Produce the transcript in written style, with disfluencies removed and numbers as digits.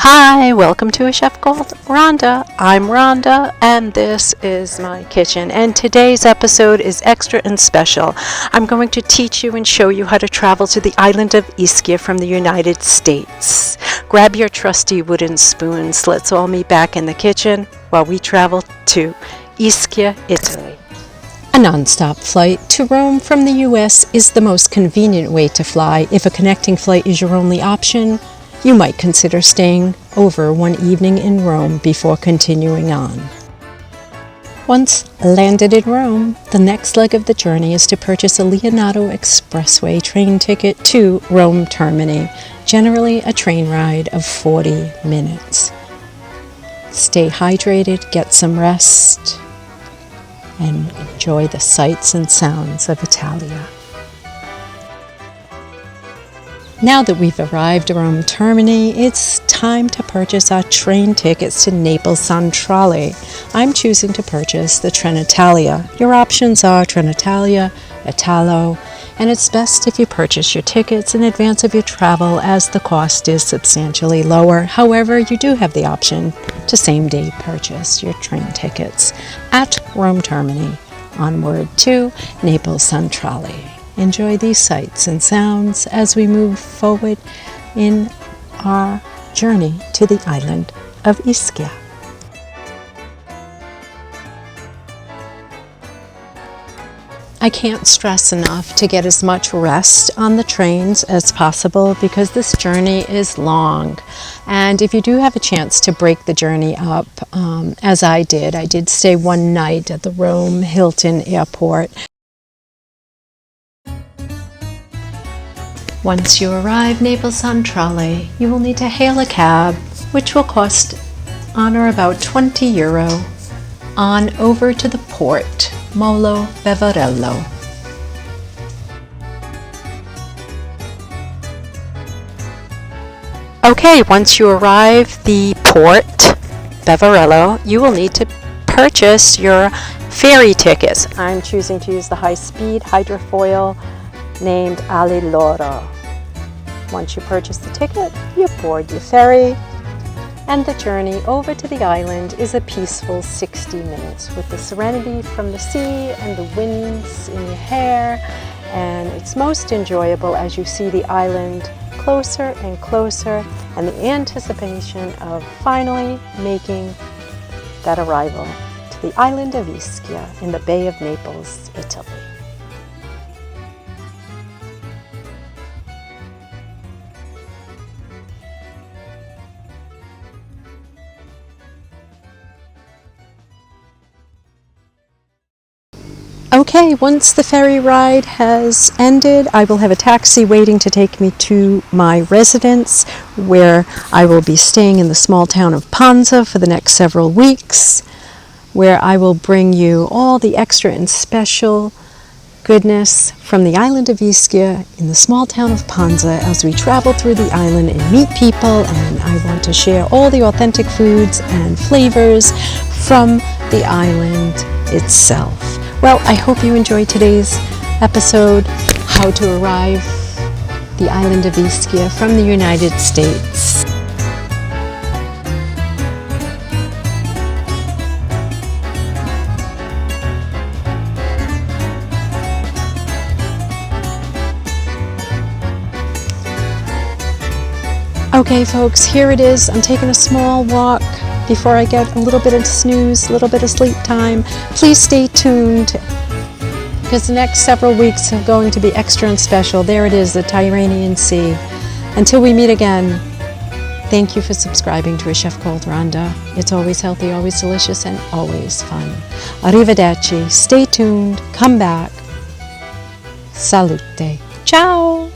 Hi, welcome to A Chef Called Rhonda. I'm Rhonda and this is my kitchen, and today's episode is extra and special. I'm going to teach you and show you how to travel to the island of Ischia from the United States. Grab your trusty wooden spoons. Let's all meet back in the kitchen while we travel to Ischia, Italy. A non-stop flight to Rome from the US is the most convenient way to fly. If a connecting flight is your only option, you might consider staying over one evening in Rome before continuing on. Once landed in Rome, the next leg of the journey is to purchase a Leonardo Expressway train ticket to Rome Termini, generally a train ride of 40 minutes. Stay hydrated, get some rest, and enjoy the sights and sounds of Italia. Now that we've arrived at Rome Termini, it's time to purchase our train tickets to Naples Centrale. I'm choosing to purchase the Trenitalia. Your options are Trenitalia, Italo, and it's best if you purchase your tickets in advance of your travel as the cost is substantially lower. However, you do have the option to same-day purchase your train tickets at Rome Termini onward to Naples Centrale. Enjoy these sights and sounds as we move forward in our journey to the island of Ischia. I can't stress enough to get as much rest on the trains as possible because this journey is long. And if you do have a chance to break the journey up, as I did stay one night at the Rome Hilton Airport. Once you arrive Naples Centrale, you will need to hail a cab, which will cost on or about €20, on over to the port, Molo Bevarello. Okay, once you arrive the port, Bevarello, you will need to purchase your ferry tickets. I'm choosing to use the high-speed hydrofoil named Allora. Once you purchase the ticket, you board your ferry, and the journey over to the island is a peaceful 60 minutes with the serenity from the sea and the winds in your hair, and it's most enjoyable as you see the island closer and closer and the anticipation of finally making that arrival to the island of Ischia in the Bay of Naples, Italy. Okay, once the ferry ride has ended, I will have a taxi waiting to take me to my residence, where I will be staying in the small town of Ponza for the next several weeks, where I will bring you all the extra and special goodness from the island of Ischia in the small town of Ponza as we travel through the island and meet people, and I want to share all the authentic foods and flavors from the island itself. Well, I hope you enjoyed today's episode, How to Arrive the Island of Ischia from the United States. Okay, folks, here it is. I'm taking a small walk before I get a little bit of snooze, a little bit of sleep time. Please stay tuned because the next several weeks are going to be extra and special. There it is, the Tyrrhenian Sea. Until we meet again, thank you for subscribing to A Chef Called Rhonda. It's always healthy, always delicious, and always fun. Arrivederci. Stay tuned. Come back. Salute. Ciao.